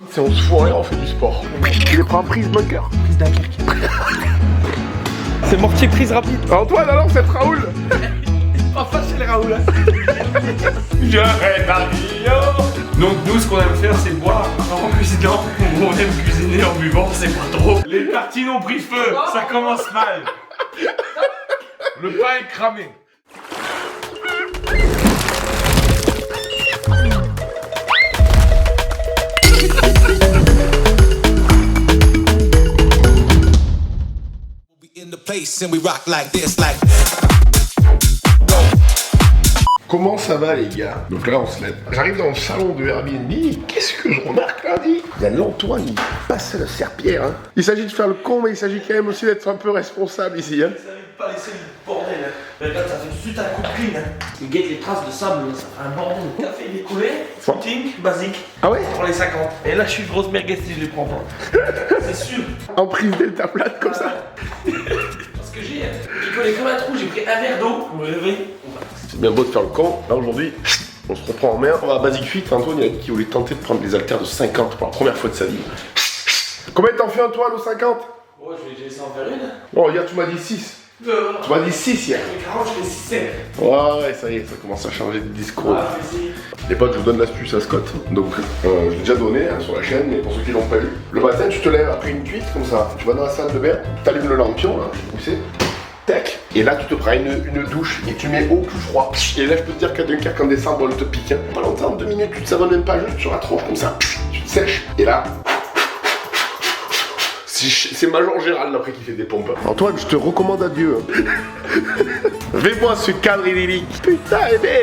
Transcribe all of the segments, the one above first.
Si on se fout en l'air, on fait du sport. Tu les prends en prise bunker. Prise Dunkerque. C'est mortier prise rapide. Antoine, alors c'est Raoul. Pas facile Raoul. Je rêve à Rio. Donc nous, ce qu'on aime faire, c'est boire en cuisinant. On aime cuisiner en buvant, c'est pas trop. Les tartines ont pris feu, ça commence mal. Le pain est cramé. Comment ça va les gars? Donc là on se lève. J'arrive dans le salon de Airbnb. Qu'est-ce que je remarque lundi? Il y a l'Antoine, il passe la serpillère. Hein. Il s'agit de faire le con, mais il s'agit quand même aussi d'être un peu responsable ici. Hein. Ça veut pas laisser le bordel. Regarde, ça fait suite à coup de clean. Il guette les traces de sable, ça fait un bordel. Le café il est coulé, footing, basique. Ah ouais? Pour les 50. Et là je suis grosse merguez si je les prends pas. C'est sûr. En prise delta plate comme ça. Parce que j'ai picolé comme un trou, j'ai pris un verre d'eau. Vous me levez. C'est bien beau de faire le con. Là aujourd'hui, on se reprend en main. On va à Basic Fit. Antoine il a dit qu'il voulait tenter de prendre des haltères de 50 pour la première fois de sa vie. Combien t'en fais Antoine aux 50? Oh, je vais essayer d'en faire une. Bon, hier tu m'as dit 6. Tu m'as dit 6 hier. Avec 40, je fais 6. Ouais, ça y est, ça commence à changer de discours. Ah, vas-y. Les potes, je vous donne l'astuce à Scott. Donc, je l'ai déjà donné hein, sur la chaîne, mais pour ceux qui l'ont pas vu. Le matin, tu te lèves après une cuite, comme ça. Tu vas dans la salle de bain, tu allumes le lampion, là, tu sais. Tac. Et là, tu te prends une douche et tu mets eau plus froid. Et là, je peux te dire qu'à Dunkerque, en décembre, elle te pique. Hein. Pas longtemps, 2 minutes, tu te savonnes même pas, juste sur la tronche, comme ça. Tu te sèches. Et là. C'est Major Gérald après qui fait des pompes. Antoine, je te recommande à Dieu. Hein. Fais-moi ce cadre idyllique. Putain,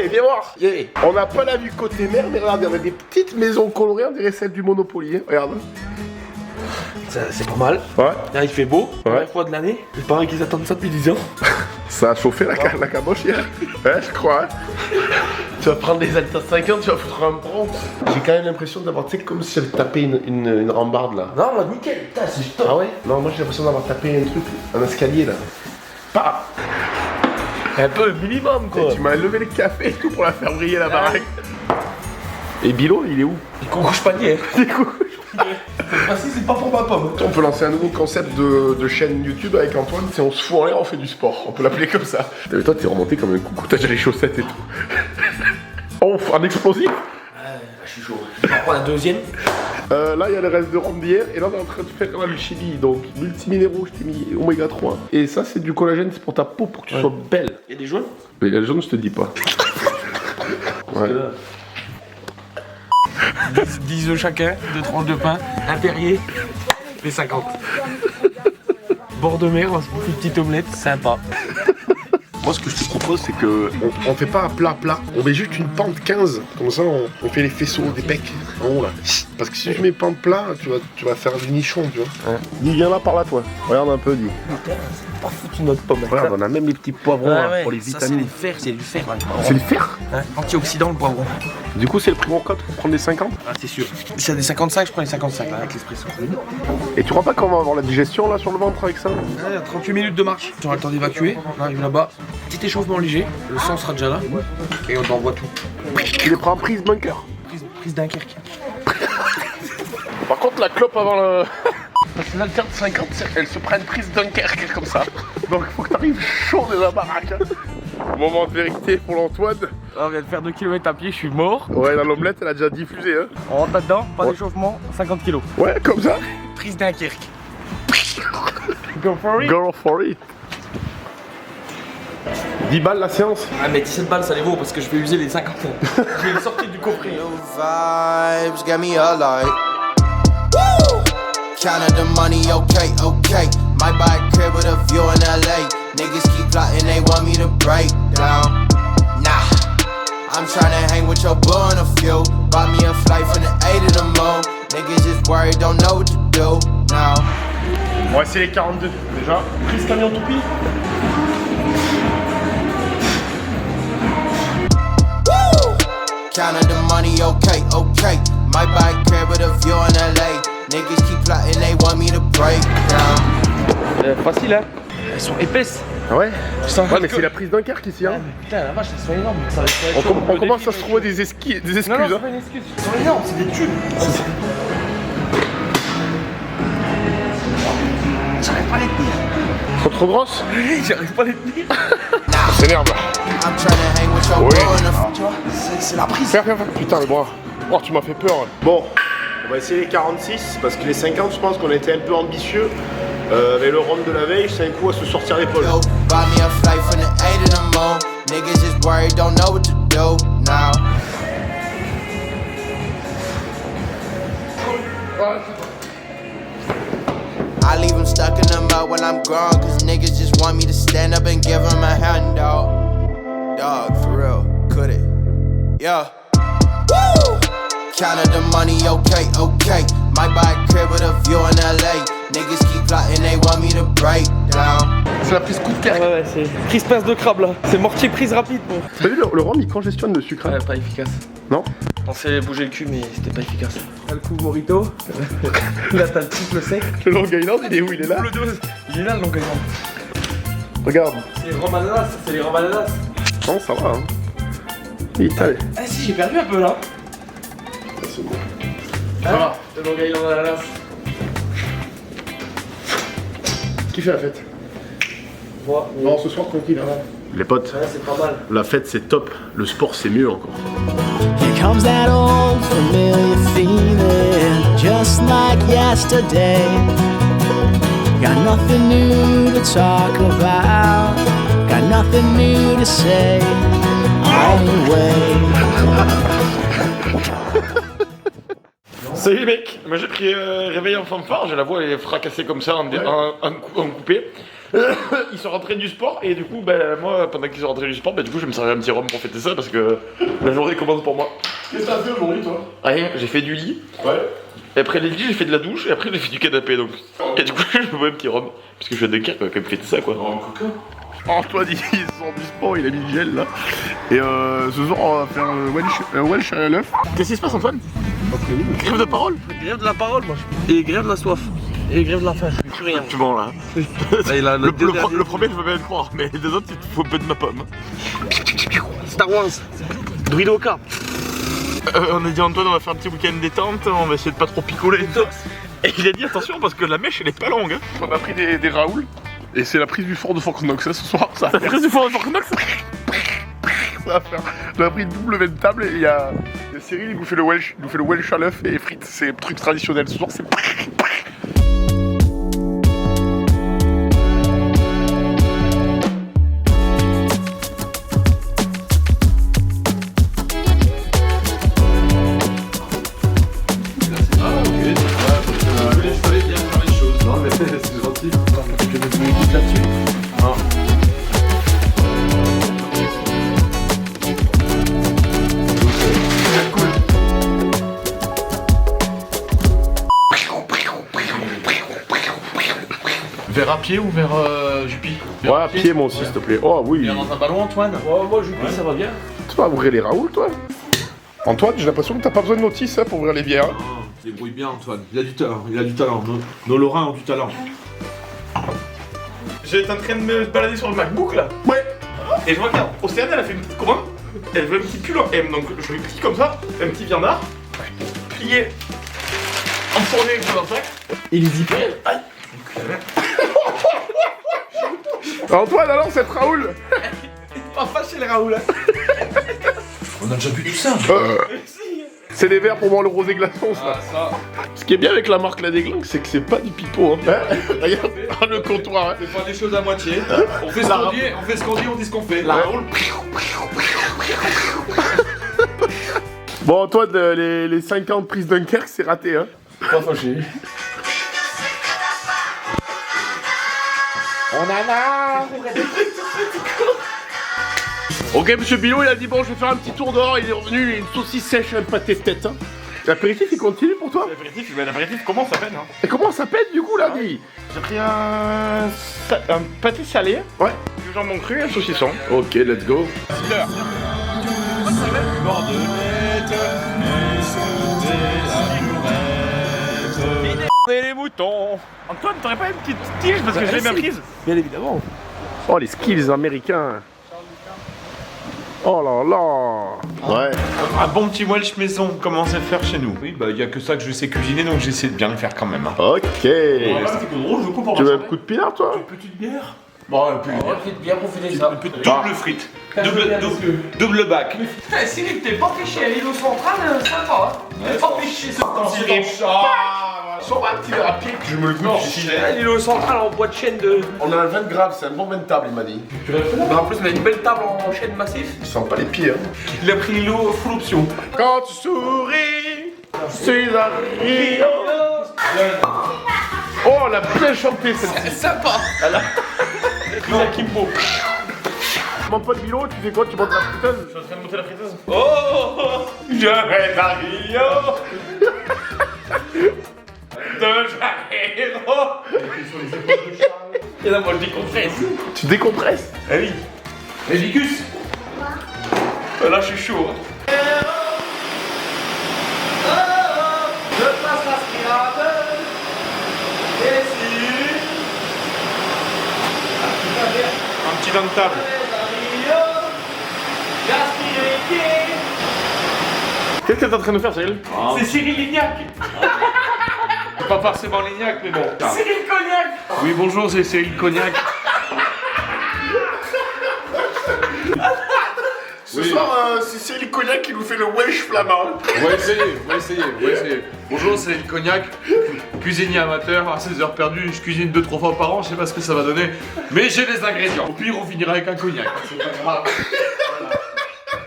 viens voir. Yeah. On n'a pas la vue côté mer, mais regarde, il y avait des petites maisons colorées, on dirait celles du Monopoly. Hein. Regarde. C'est pas mal. Ouais. Là, il fait beau. Ouais. Première fois de l'année. Il paraît qu'ils attendent ça depuis 10 ans. Ça a chauffé la caboche hier. Ouais, je crois. Hein. Tu vas prendre des Alta 50, tu vas foutre un bronze. J'ai quand même l'impression d'avoir, tu sais, comme si j'avais tapé une rambarde là. Non, moi, nickel. Putain, c'est top. Ah ouais? Non, moi j'ai l'impression d'avoir tapé un truc, un escalier là. Pas. Un peu minimum, quoi. Et tu m'as levé le café et tout pour la faire briller la baraque. Et Bilo, il est où? Il couche panier. Du coup, Voici, c'est pas pour ma pomme. on peut lancer un nouveau concept de chaîne YouTube avec Antoine, c'est on se fout en l'air, on fait du sport. On peut l'appeler comme ça. Mais toi, t'es remonté comme un coucou, t'as déjà les chaussettes et tout. Oh, un explosif? Je suis chaud. Je vais en prendre la deuxième. Là, il y a le reste de rhum d'hier, et là, on est en train de faire le chili. Donc, multiminéraux, je t'ai mis oméga 3. Et ça, c'est du collagène, c'est pour ta peau, pour que tu sois belle. Il y a des jaunes. Mais les jaunes, je te dis pas. Ouais. 10 œufs chacun, 2 tranches de pain, un Perrier, les 50. Bord de mer, on se bouffe une petite omelette, sympa. Moi, ce que je te propose, c'est que on fait pas un plat, on met juste une pente 15. Comme ça, on fait les faisceaux des pecs en haut là. Parce que si je mets pente plat, tu vas faire du nichon, tu vois. Ouais. Dis, viens là par là, toi. Regarde un peu, dis. Putain, c'est pas foutu notre pomme. Regarde, on a même les petits poivrons là, pour les vitamines. Ça, c'est du fer. C'est le fer? Hein, antioxydant, le poivron. Du coup, c'est le prix en cote pour prendre des 50? Ah, c'est sûr. S'il y a des 55, je prends les 55 là, avec l'espresso. Et tu crois pas qu'on va avoir la digestion là sur le ventre avec ça? Il y a 38 minutes de marche. Tu auras le temps d'évacuer. On arrive là-bas. Petit échauffement léger. Le sang sera déjà là. Et on t'envoie tout. Tu les prends en prise bunker? Prise Dunkerque. Par contre, la clope avant le. Parce que l'alterne 50, elle se prend une prise Dunkerque comme ça. Donc il faut que t'arrives chaud de la baraque. Hein. Moment de vérité pour l'Antoine. On vient de faire 2 km à pied, je suis mort. Ouais, la l'omelette, elle a déjà diffusé. Hein. On rentre là-dedans, pas d'échauffement, 50 kg. Ouais, comme ça. Prise Dunkerque. Go for it. Go for it. 10 balles la séance. Ah mais 17 balles ça les vaut parce que je vais user les 50. Je vais le sortir du coffret. Vibes got me alive. Woo! Counted the money, okay, okay. Might buy a crib with a view in LA. Niggas keep plotting, they want me to break down. Nah, I'm tryna hang with your boy on a few. Bought me a flight from the A to the moon. Niggas just worried, don't know what to do now. On va essayer les 42 déjà. Prise camion toupie. Counted the money, okay, okay. Might buy a crib with a view in LA. Niggas keep plotting, they want me to break down. Facile hein. Elles sont épaisses. Ah ouais? Ouais mais c'est la prise Dunkerque ici hein. Putain la vache, elles sont énormes. Ça va On commence à se trouver des excuses. Non, non, c'est hein. pas une excuse. Elles sont énormes, c'est des tubes. Trop grosse? J'arrive pas à les tenir. Ça s'énerve là. I'm trying to hang with your Oui. bro in the Tu vois, c'est la prise. Faire. Putain, le bras. Oh, tu m'as fait peur. Bon, on va essayer les 46 parce que les 50, je pense qu'on était un peu ambitieux. Avec le round de la veille, c'est un coup à se sortir l'épaule. Yo, buy me a flight from the 8 in the morning. Niggas is worried, don't know what to do now. I leave them stuck in the mud when I'm grown, cause niggas just want me to stand up and give them a hand, dog. Dog, for real, could it? Yeah. Woo! Counted the money, okay. Might buy a crib with a view in LA. Niggas keep plotting, they want me to break down. C'est la prise coup de cœur. Ouais, c'est prise pince de crabe là. C'est mortier prise rapide, bon. T'as vu le rhum, il congestionne le sucre. Ouais, pas efficace. Non? Je pensais bouger le cul, mais c'était pas efficace. T'as le coup Morito. Là, t'as le triple sec. Le Long Island, il est où? Il est là? Double dose. Il est là le Long Island. Regarde. C'est les rhum ananas, c'est les rhum ananas. Non, ça va. Hein. Il est allé. Ah si, j'ai perdu un peu là. C'est bon. Ça va. Le Long Island ananas. Qui fait la fête? Moi. Non, ce soir tranquille. Hein. Les potes, Ouais, c'est pas mal. la fête c'est top, le sport c'est mieux encore. Here comes that old familiar feeling, just like yesterday. Got nothing new to talk about, got nothing new to say. Anyway. Salut les mecs, moi j'ai pris réveil en fanfare, j'ai la voix elle est fracassée comme ça en coupé. Ils sont rentrés du sport et du coup moi pendant qu'ils sont rentrés du sport du coup je me servais un petit rhum pour fêter ça parce que la journée commence pour moi. Qu'est-ce que t'as fait aujourd'hui toi? Rien, j'ai fait du lit. Ouais. Et après les lits j'ai fait de la douche et après j'ai fait du canapé donc. Et du coup je bois un petit rhum parce que je viens de Dunkerque quand même fêter ça quoi. Antoine il sort du sport, il a mis le gel là. Et ce soir on va faire un Welsh à l'œuf. Qu'est-ce qui se passe Antoine? Grève de parole? Grève de la parole, moi. Et grève de la soif. Et grève de la faim. Plus rien. Tu mens là. Le premier je veux bien le croire, mais les autres il te faut un peu de ma pomme. Star Wars. Druidoka. On a dit Antoine on va faire un petit week-end détente, on va essayer de pas trop picoler. Et il a dit attention parce que la mèche elle est pas longue. Hein. On a pris des Raoul et c'est la prise du fort de Fort Knox ce soir. Ça. La prise du fort de Fort Knox. Ça va faire. On a pris une double vente table et il y a Cyril il nous fait le Welsh à l'œuf et frites. C'est un truc traditionnel ce soir c'est. Vers à pied ou vers Jupy? Ouais, à pied, moi aussi, s'il te plaît. Oh oui. Viens dans un ballon, Antoine. Oh, moi, Juppie, ça va bien. Tu vas ouvrir les Raoul, toi? Antoine, j'ai l'impression que t'as pas besoin de notice hein, pour ouvrir les bières. Non, il débrouille bien, Antoine. Il a du talent, Nos Lorrains ont du talent. J'étais en train de me balader sur le MacBook là. Ouais. Et je vois qu'Océane elle a fait une petite commande. Elle veut un petit pull en M. Donc je lui plie comme ça, un petit viandard. Plié. Enfourné dans le sac. Et les hyper. Aïe. Antoine alors cette Raoul. Pas fâché les Raoul hein. On a déjà bu tout ça. C'est des verres pour boire le rosé glaçon ça. Ah, ça. Ce qui est bien avec la marque La Déglingue, c'est que c'est pas du pipeau. Hein. Regarde le comptoir. Hein. C'est pas des choses à moitié. On fait ce qu'on dit, on dit ce qu'on fait. La Raoul. Bon Antoine, les 50 prises Dunkerque c'est raté hein. Pas fâché. On en a. Ok, monsieur Bilot, il a dit bon, je vais faire un petit tour dehors. Il est revenu, il a une saucisse sèche, un pâté de tête. Hein. L'apéritif, il continue pour toi? L'apéritif commence à peine. Hein. Et comment ça pète du coup là, dit? J'ai pris un pâté salé, ouais, du jambon cru et un saucisson. Ok, let's go. Et les moutons. Antoine, t'aurais pas une petite tige parce que je l'ai bien prise? Bien évidemment. Oh, les skills américains. Oh là là. Ouais. Un bon petit Welsh maison, comment c'est faire chez nous? Oui, bah il y a que ça que je sais cuisiner, donc j'essaie de bien le faire quand même. Hein. Ok. C'est gros, je coupe en Tu veux un coup de pinard, toi? Une petite bière? Bon, un peu. On va bien profiter de ça. Double frite. Double bac. Cyril, t'es pas fiché à l'îlot central, sympa. T'es pas fiché ce temps. Sans un petit verre à pied que je me le goûte ici. L'îlot central en bois de chêne de. On a un 20 grammes, c'est un bon 20 table, il m'a dit. En plus, on a une belle table en chêne massif. Il sent pas les pieds, hein. Il a pris l'îlot full option. Quand tu souris, c'est un rire. Oh, on a bien chanté celle-ci. C'est sympa. Non, Kimbo. Mon pote Milo, tu fais quoi? Tu montes la friteuse? Je suis en train de monter la friteuse. Oh, je rêve à Rio de Janeiro. Et là, moi, je décompresse. Tu décompresses? Ah oui. Et Vicus. Là, je suis chaud. Hein. Je passe l'aspirateur. Et si. Un petit vin de table. Qu'est-ce que t'es en train de faire, Cyril? C'est Cyril Lignac. Pas forcément Lignac, mais bon. Cyril Cognac. Oui, bonjour, c'est Cyril Cognac. Ce soir, c'est Cyril Cognac qui nous fait le Welsh flamand. On va essayer. Bonjour, c'est Cyril Cognac, cuisinier amateur, à 16 heures perdues, je cuisine 2-3 fois par an, je sais pas ce que ça va donner, mais j'ai les ingrédients. Au pire, on finira avec un cognac. C'est pas grave.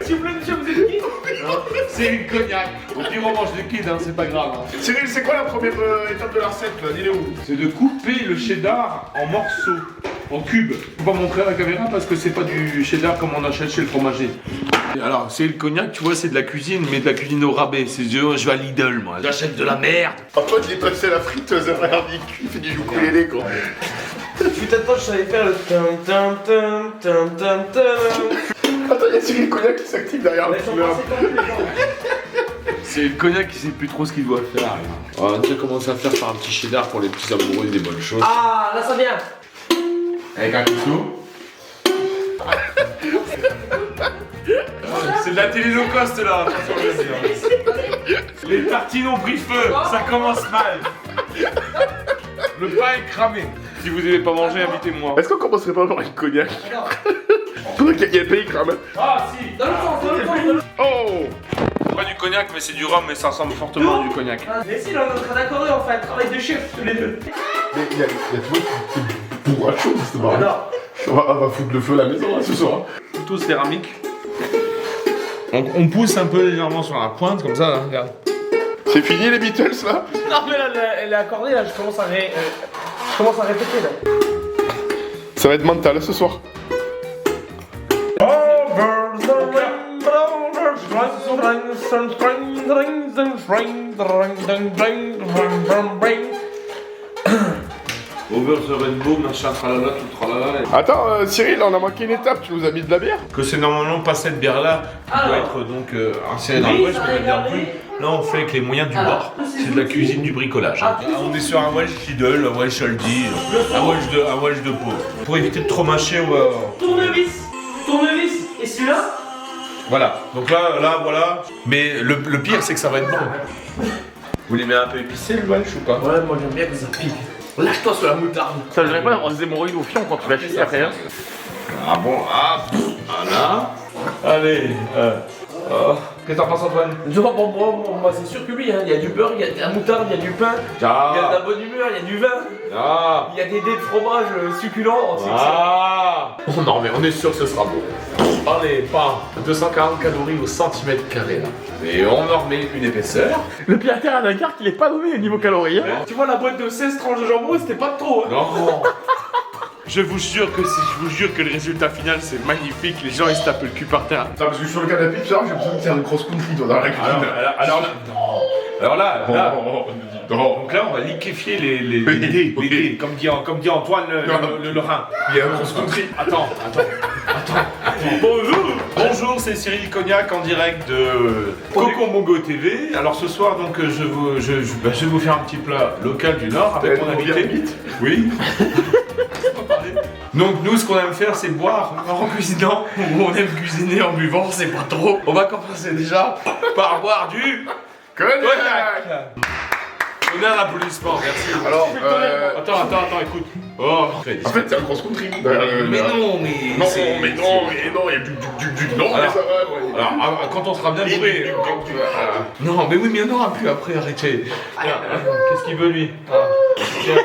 S'il vous plaît, monsieur, vous êtes qui? Cyril Cognac. Au pire, on mange des kids, hein, c'est pas grave. Hein. Cyril, c'est quoi la première étape de la recette, là? Dis-le où? C'est de couper le cheddar en morceaux, en cubes. Faut pas montrer à la caméra parce que c'est pas du cheddar comme on achète chez le fromager. Alors, c'est le cognac, tu vois, c'est de la cuisine, mais de la cuisine au rabais. C'est je vais à Lidl, moi. J'achète de la merde. Antoine, il est passé à la friteuse, regarde, il fait du ukulélé, quoi. Putain de temps, je savais faire le tam. Attends, il y a Cyril Cognac qui s'active derrière le couleur. C'est le cognac qui sait plus trop ce qu'il doit faire. On va déjà commencer à faire par un petit cheddar pour les petits amoureux des bonnes choses. Ah, là ça vient. Avec un couteau. C'est de la télé low cost là, attention, vas-y, hein. Les tartines ont pris feu, ça commence mal. Le pain est cramé. Si vous n'avez pas mangé, invitez-moi. Est-ce qu'on commencerait pas par une cognac? Faudrait qu'il y ait le pays quand même. Ah si. Dans le sens. Oh! C'est pas du cognac, mais c'est du rhum, mais ça ressemble fortement à du cognac. Mais si, là on est en train d'accorder, on fait un travail de chef tous les deux. Mais il y a toujours c'est bourracho, c'est marrant. Alors, On va foutre le feu à la maison là ce soir. Couteau céramique. On pousse un peu légèrement sur la pointe, comme ça, là, regarde. C'est fini les Beatles là? non mais là, elle est accordée, là, je commence à répéter là. Ça va être mental ce soir. Over the rainbow, machin, tralala, tout tralala. Attends, Cyril, on a manqué une étape, tu nous as mis de la bière? Que c'est normalement pas cette bière-là qui doit être donc insérée dans le Welsh, mais la bière bleue. Là, on fait avec les moyens du bord. C'est de la cuisine du bricolage. On est sur un Welsh Lidl, un Welsh Aldi, un Welsh de peau. Pour éviter de trop mâcher, on va... Tournevis, et celui-là? Voilà. Donc là, voilà. Mais le pire, c'est que ça va être bon. Vous les mettez un peu épicé, le Welsh, ou pas? Ouais, moi j'aime bien que ça pique. Lâche-toi sur la moutarde. Ça dirait pas d'avoir des hémorroïdes au fion quand tu vas chier après, hein? Ah bon, voilà. Allez, qu'est-ce que t'en penses, Antoine? Non, moi c'est sûr que oui, hein. Il y a du beurre, il y a de la moutarde, il y a du pain, il y a de la bonne humeur, il y a du vin, il y a des dés de fromage succulents. Oh non, mais on est sûr que ce sera beau. Allez, pas 240 calories au centimètre carré là. Et on en remet une épaisseur. Le pied à terre à Dunkerque, il est pas donné au niveau calories, hein? Tu vois la boîte de 16 tranches de jambon, c'était pas trop. Hein. Non. Je vous jure que le résultat final c'est magnifique, les gens ils se tapent le cul par terre. Non, parce que sur le canapé, j'ai l'impression que c'est un cross country toi dans la cuisine. Alors là, Non. donc là on va liquéfier les dés, comme dit Antoine le rein. Il y a un cross country. Attends. Bonjour, c'est Cyril Cognac en direct de Cocombogo TV. Alors ce soir donc je vais vous faire un petit plat local du Nord avec mon invité. Oui. Donc nous ce qu'on aime faire c'est boire en cuisinant, ou on aime cuisiner en buvant, c'est pas trop. On va commencer déjà par boire du Cognac. Donnez un applaudissement, merci. Alors, Attends, écoute. Oh, en fait, c'est un cross-country. mais non, mais. Non, c'est- mais non, mais non, il y a du. Non, mais Alors, ça va, ouais. Alors, quand on sera bien bourré. Non, mais oui, mais il n'y en aura plus après, arrêtez. Qu'est-ce qu'il veut, lui Tiens.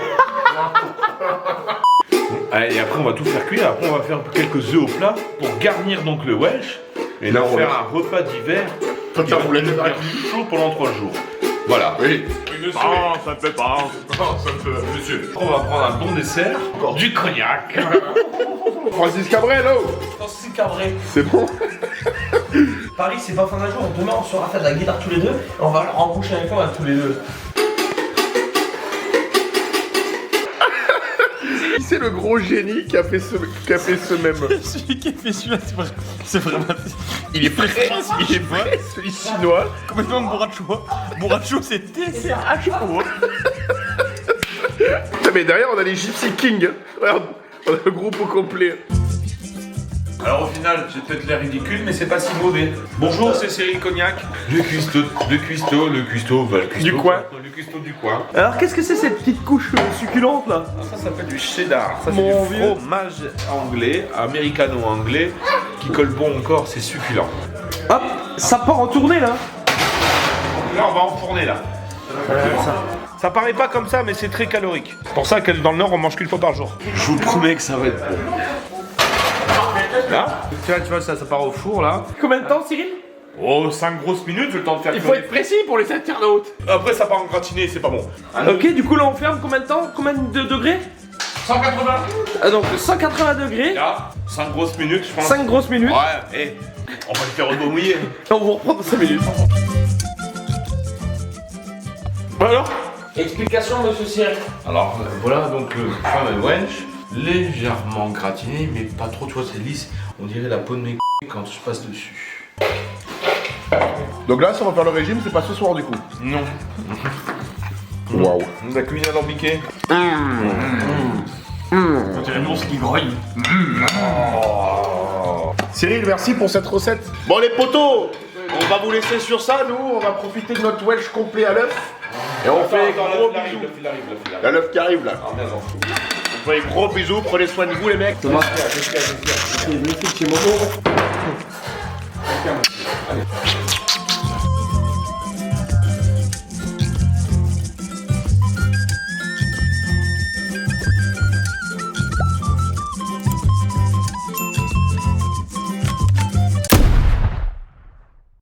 Allez, et après, on va tout faire cuire. Après, on va faire quelques œufs au plat pour garnir donc le Welsh. Et là, on va faire un repas d'hiver. Toi, qui t'as va roulé tenir avec chaud pendant 3 jours. Voilà. Oui. Ah, ça me fait pas. Ça me fait. Monsieur. On va prendre un bon dessert. Du cognac. Francis Cabrel, là Francis Cabré. C'est bon. Paris, c'est pas fin d'un jour. Demain, on sera faire de la guitare tous les deux. Et on va leur embaucher un coin tous les deux. C'est le gros génie qui a fait ce même. Celui qui a fait celui-là, c'est vraiment. Il est frais, celui chinois. Complètement Bourracho, c'est TCH pour eux. Putain, mais derrière, on a les Gypsy Kings. Regarde, on a le groupe au complet. Alors au final, j'ai peut-être l'air ridicule, mais c'est pas si mauvais. Bonjour, c'est Cyril Cognac. Le cuistot, le cuistot. Du coin. Le cuistot du coin. Alors, qu'est-ce que c'est cette petite couche succulente là? Ça s'appelle du cheddar. Ça, c'est Mon du vieux. fromage anglais, américano-anglais, qui colle bon encore, c'est succulent. Hop, ça part en tournée là. Là, on va enfourner là. Ça paraît pas comme ça, mais c'est très calorique. C'est pour ça que dans le Nord, on mange qu'une fois par jour. Je vous promets que ça va être bon. Là, tu vois, ça part au four là. Combien de temps, Cyril? Oh, 5 grosses minutes, j'ai le temps de faire Il faut être précis pour les internautes. Après, ça part en gratiné, c'est pas bon. Ok, du coup là on ferme combien de temps? Combien de degrés? 180. Donc 180 degrés, Là, 5 grosses minutes, je pense. 5 grosses minutes. Ouais, on va le faire au dos mouillé. Et on vous reprend dans 5 minutes. Alors Explication, monsieur Cyril. Alors, voilà donc le pain Welsh, légèrement gratiné, mais pas trop, tu vois, c'est lisse. On dirait la peau de mes c*** quand je passe dessus. Donc là, si on va faire le régime, c'est pas ce soir du coup. Non. Waouh. La cuisine alambiquée. C'est l'ours qui grogne. Cyril, merci pour cette recette. Bon les potos, on va vous laisser sur ça, nous, on va profiter de notre Welsh complet à l'œuf. Et on fait gros bisous. Il y a l'œuf qui arrive là. On fait gros bisous, prenez soin de vous les mecs. Allez.